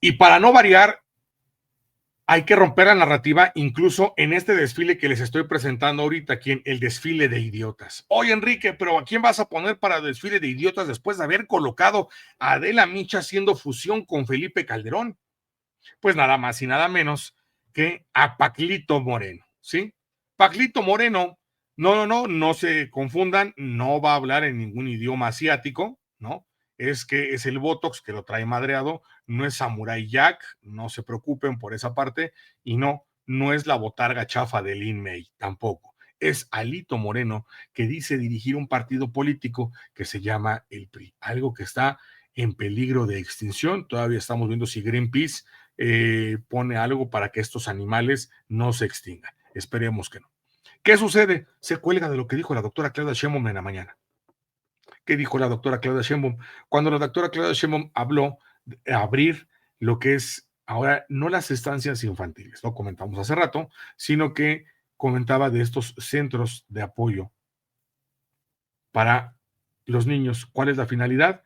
Y para no variar, hay que romper la narrativa incluso en este desfile que les estoy presentando ahorita, aquí en el desfile de idiotas. Oye, Enrique, pero ¿a quién vas a poner para el desfile de idiotas después de haber colocado a Adela Micha haciendo fusión con Felipe Calderón? Pues nada más y nada menos que a Paquito Moreno, ¿sí? Paquito Moreno, no se confundan, no va a hablar en ningún idioma asiático, ¿no? Es que es el Botox que lo trae madreado, no es Samurai Jack, no se preocupen por esa parte, y no es la botarga chafa de Lin May, tampoco. Es Alito Moreno, que dice dirigir un partido político que se llama el PRI, algo que está en peligro de extinción. Todavía estamos viendo si Greenpeace pone algo para que estos animales no se extingan. Esperemos que no. ¿Qué sucede? Se cuelga de lo que dijo la doctora Claudia Sheinbaum en la mañana. ¿Qué dijo la doctora Claudia Sheinbaum? Cuando la doctora Claudia Sheinbaum habló de abrir lo que es ahora no las estancias infantiles, lo comentamos hace rato, sino que comentaba de estos centros de apoyo para los niños. ¿Cuál es la finalidad?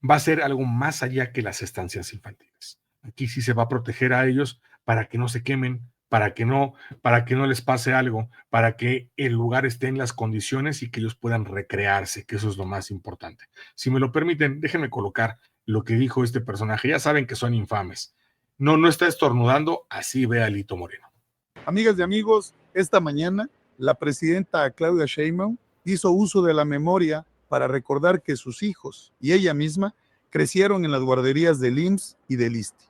Va a ser algo más allá que las estancias infantiles. Aquí sí se va a proteger a ellos para que no se quemen, para que no les pase algo, para que el lugar esté en las condiciones y que ellos puedan recrearse, que eso es lo más importante. Si me lo permiten, déjenme colocar lo que dijo este personaje. Ya saben que son infames. No está estornudando, así ve a Alito Moreno. Amigas y amigos, esta mañana la presidenta Claudia Sheinbaum hizo uso de la memoria para recordar que sus hijos y ella misma crecieron en las guarderías del IMSS y del ISSSTE.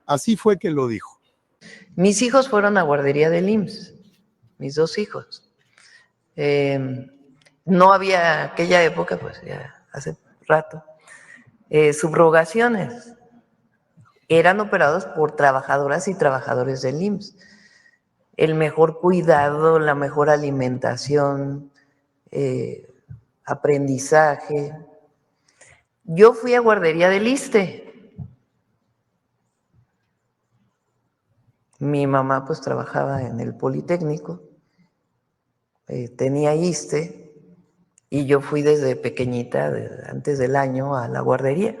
Así fue que lo dijo. Mis hijos fueron a guardería del IMSS, mis dos hijos. No había aquella época, pues ya hace rato, subrogaciones. Eran operados por trabajadoras y trabajadores del IMSS. El mejor cuidado, la mejor alimentación, aprendizaje. Yo fui a guardería del ISSSTE. Mi mamá pues trabajaba en el Politécnico, tenía ISSSTE, y yo fui desde pequeñita, antes del año, a la guardería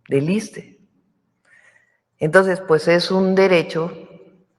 del ISSSTE. Entonces, pues es un derecho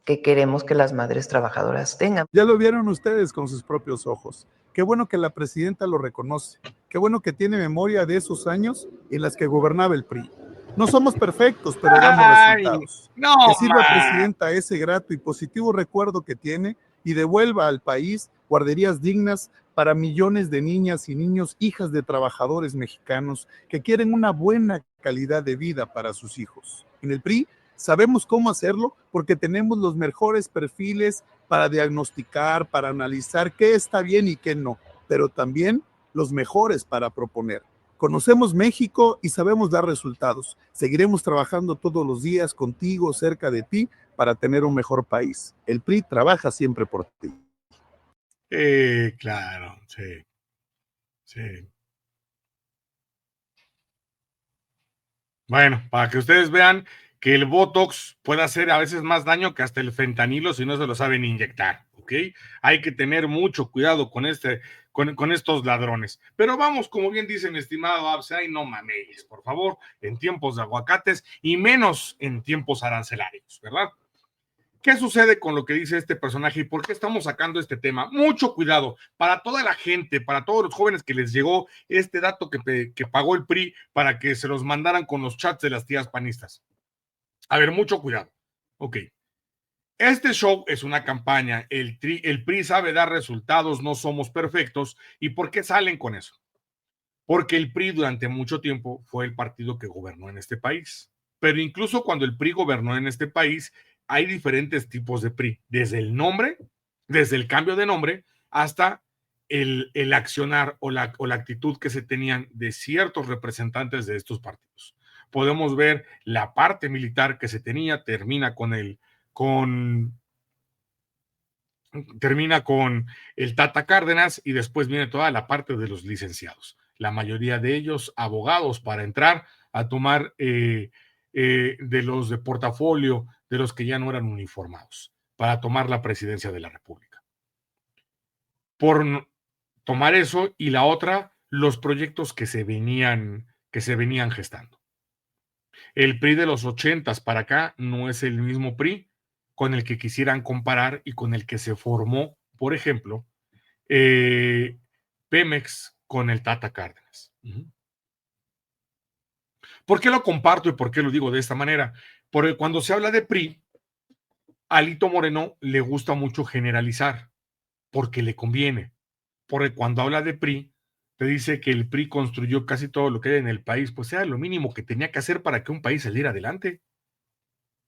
que queremos que las madres trabajadoras tengan. Ya lo vieron ustedes con sus propios ojos. Qué bueno que la presidenta lo reconoce. Qué bueno que tiene memoria de esos años en las que gobernaba el PRI. No somos perfectos, pero damos resultados. No, que sirva, presidenta, ese grato y positivo recuerdo que tiene y devuelva al país guarderías dignas para millones de niñas y niños, hijas de trabajadores mexicanos que quieren una buena calidad de vida para sus hijos. En el PRI sabemos cómo hacerlo porque tenemos los mejores perfiles para diagnosticar, para analizar qué está bien y qué no, pero también los mejores para proponer. Conocemos México y sabemos dar resultados. Seguiremos trabajando todos los días contigo, cerca de ti, para tener un mejor país. El PRI trabaja siempre por ti. Claro, sí. Sí. Bueno, para que ustedes vean que el Botox puede hacer a veces más daño que hasta el fentanilo si no se lo saben inyectar, ¿ok? Hay que tener mucho cuidado con estos ladrones. Pero vamos, como bien dice mi estimado Abse, ay, no mames, por favor, en tiempos de aguacates y menos en tiempos arancelarios, ¿verdad? ¿Qué sucede con lo que dice este personaje y por qué estamos sacando este tema? Mucho cuidado para toda la gente, para todos los jóvenes que les llegó este dato que pagó el PRI para que se los mandaran con los chats de las tías panistas. A ver, mucho cuidado. Ok. Este show es una campaña. El PRI sabe dar resultados, no somos perfectos. ¿Y por qué salen con eso? Porque el PRI durante mucho tiempo fue el partido que gobernó en este país. Pero incluso cuando el PRI gobernó en este país, hay diferentes tipos de PRI, desde el nombre, desde el cambio de nombre, hasta el accionar o la actitud que se tenían de ciertos representantes de estos partidos. Podemos ver la parte militar que se tenía, termina con el Tata Cárdenas y después viene toda la parte de los licenciados. La mayoría de ellos abogados para entrar a tomar de los de portafolio, de los que ya no eran uniformados, para tomar la presidencia de la República. Por tomar eso y la otra, los proyectos que se venían gestando. El PRI de los 80s para acá no es el mismo PRI con el que quisieran comparar y con el que se formó, por ejemplo, Pemex con el Tata Cárdenas. ¿Por qué lo comparto y por qué lo digo de esta manera? Porque cuando se habla de PRI, a Alito Moreno le gusta mucho generalizar, porque le conviene. Porque cuando habla de PRI, te dice que el PRI construyó casi todo lo que hay en el país, pues era lo mínimo que tenía que hacer para que un país saliera adelante.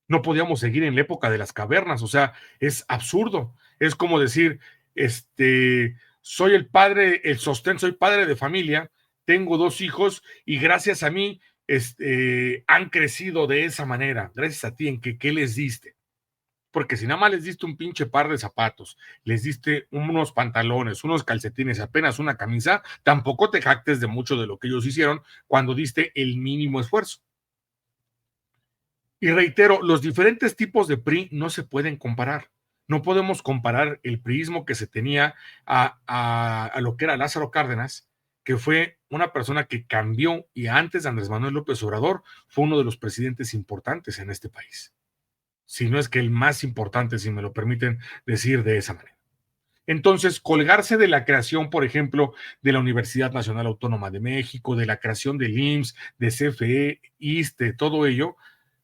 No podíamos seguir en la época de las cavernas, o sea, es absurdo. Es como decir, soy el padre, el sostén, soy padre de familia, tengo 2 hijos y gracias a mí han crecido de esa manera. Gracias a ti, ¿en qué les diste? Porque si nada más les diste un pinche par de zapatos, les diste unos pantalones, unos calcetines, apenas una camisa, tampoco te jactes de mucho de lo que ellos hicieron cuando diste el mínimo esfuerzo. Y reitero, los diferentes tipos de PRI no se pueden comparar. No podemos comparar el priismo que se tenía a lo que era Lázaro Cárdenas, que fue una persona que cambió y antes de Andrés Manuel López Obrador fue uno de los presidentes importantes en este país. Si no es que el más importante, si me lo permiten decir de esa manera. Entonces, colgarse de la creación, por ejemplo, de la Universidad Nacional Autónoma de México, de la creación del IMSS, de CFE, ISSSTE, todo ello,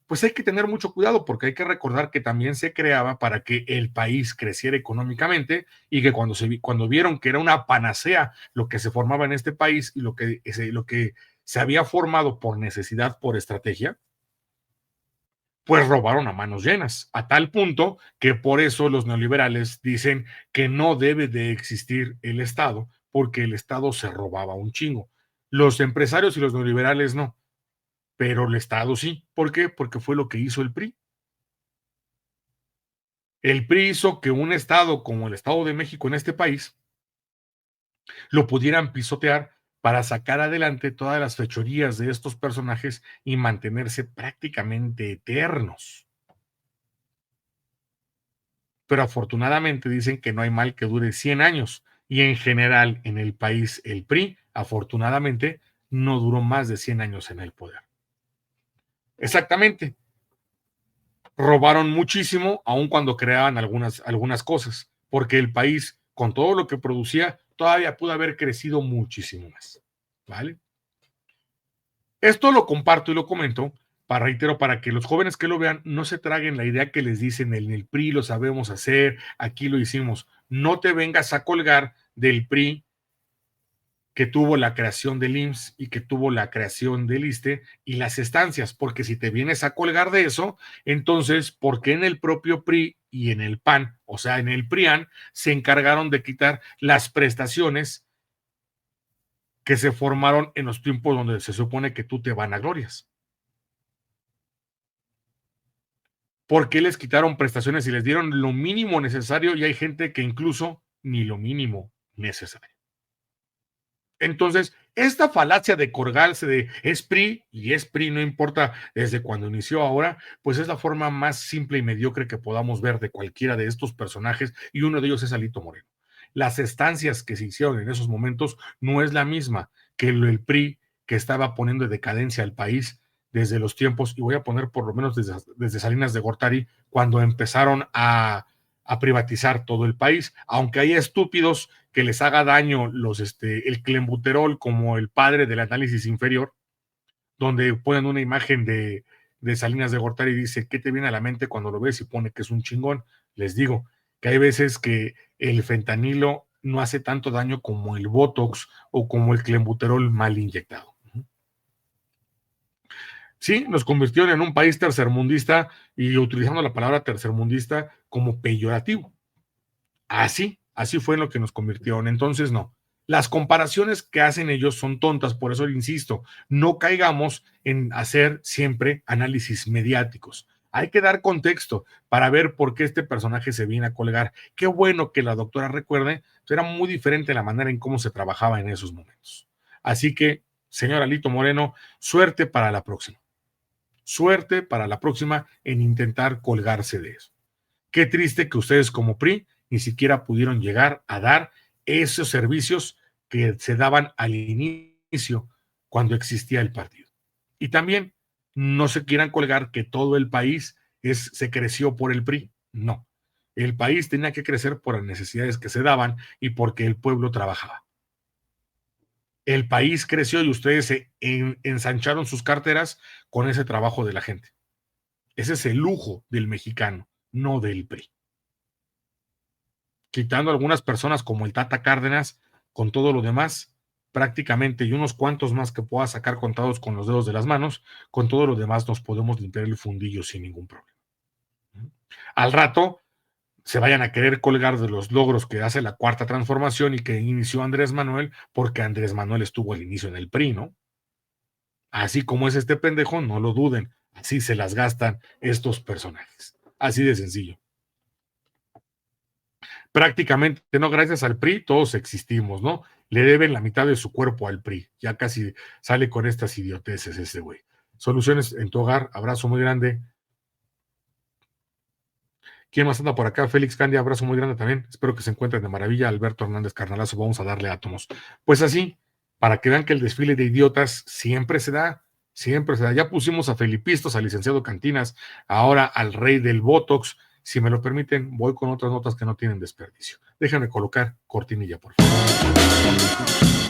pues hay que tener mucho cuidado porque hay que recordar que también se creaba para que el país creciera económicamente y que cuando vieron que era una panacea lo que se formaba en este país y lo que se había formado por necesidad, por estrategia, pues robaron a manos llenas, a tal punto que por eso los neoliberales dicen que no debe de existir el Estado porque el Estado se robaba un chingo. Los empresarios y los neoliberales no, pero el Estado sí. ¿Por qué? Porque fue lo que hizo el PRI. El PRI hizo que un Estado como el Estado de México en este país lo pudieran pisotear para sacar adelante todas las fechorías de estos personajes y mantenerse prácticamente eternos. Pero afortunadamente dicen que no hay mal que dure 100 años y en general en el país el PRI, afortunadamente, no duró más de 100 años en el poder. Exactamente. Robaron muchísimo, aun cuando creaban algunas cosas, porque el país, con todo lo que producía, todavía pudo haber crecido muchísimo más. ¿Vale? Esto lo comparto y lo comento reitero, para que los jóvenes que lo vean no se traguen la idea que les dicen en el PRI lo sabemos hacer, aquí lo hicimos. No te vengas a colgar del PRI que tuvo la creación del IMSS y que tuvo la creación del ISSSTE y las estancias, porque si te vienes a colgar de eso, entonces, ¿por qué en el propio PRI y en el PAN, o sea, en el PRIAN, se encargaron de quitar las prestaciones que se formaron en los tiempos donde se supone que tú te vanaglorias? ¿Por qué les quitaron prestaciones y les dieron lo mínimo necesario y hay gente que incluso ni lo mínimo necesario? Entonces, esta falacia de colgarse de es PRI y es PRI, no importa desde cuando inició ahora, pues es la forma más simple y mediocre que podamos ver de cualquiera de estos personajes y uno de ellos es Alito Moreno. Las estancias que se hicieron en esos momentos no es la misma que el PRI que estaba poniendo en decadencia al país desde los tiempos, y voy a poner por lo menos desde Salinas de Gortari, cuando empezaron a privatizar todo el país, aunque hay estúpidos que les haga daño el clenbuterol como el padre del análisis inferior, donde ponen una imagen de Salinas de Gortari y dice, ¿qué te viene a la mente cuando lo ves? Y pone que es un chingón. Les digo que hay veces que el fentanilo no hace tanto daño como el Botox o como el clenbuterol mal inyectado. Sí, nos convirtieron en un país tercermundista y utilizando la palabra tercermundista como peyorativo. Así fue en lo que nos convirtieron. Entonces, no. Las comparaciones que hacen ellos son tontas, por eso insisto, no caigamos en hacer siempre análisis mediáticos. Hay que dar contexto para ver por qué este personaje se viene a colgar. Qué bueno que la doctora recuerde, era muy diferente la manera en cómo se trabajaba en esos momentos. Así que, señor Alito Moreno, suerte para la próxima. Suerte para la próxima en intentar colgarse de eso. Qué triste que ustedes como PRI ni siquiera pudieron llegar a dar esos servicios que se daban al inicio cuando existía el partido. Y también No se quieran colgar que todo el país se creció por el PRI. No. El país tenía que crecer por las necesidades que se daban y porque el pueblo trabajaba. El país creció y ustedes se ensancharon sus carteras con ese trabajo de la gente. Ese es el lujo del mexicano, no del PRI. Quitando algunas personas como el Tata Cárdenas, con todo lo demás, prácticamente, y unos cuantos más que pueda sacar contados con los dedos de las manos, con todo lo demás nos podemos limpiar el fundillo sin ningún problema. Al rato se vayan a querer colgar de los logros que hace la Cuarta Transformación y que inició Andrés Manuel, porque Andrés Manuel estuvo al inicio en el PRI, ¿no? Así como es este pendejo, no lo duden, así se las gastan estos personajes. Así de sencillo. Prácticamente, no gracias al PRI, todos existimos, ¿no? Le deben la mitad de su cuerpo al PRI. Ya casi sale con estas idioteces ese güey. Soluciones en tu hogar, abrazo muy grande. ¿Quién más anda por acá? Félix Candia, abrazo muy grande también. Espero que se encuentren de maravilla. Alberto Hernández Carnalazo, vamos a darle átomos. Pues así, para que vean que el desfile de idiotas siempre se da, siempre se da. Ya pusimos a Felipistos, al licenciado Cantinas, ahora al rey del Botox. Si me lo permiten, voy con otras notas que no tienen desperdicio. Déjenme colocar cortinilla, por favor.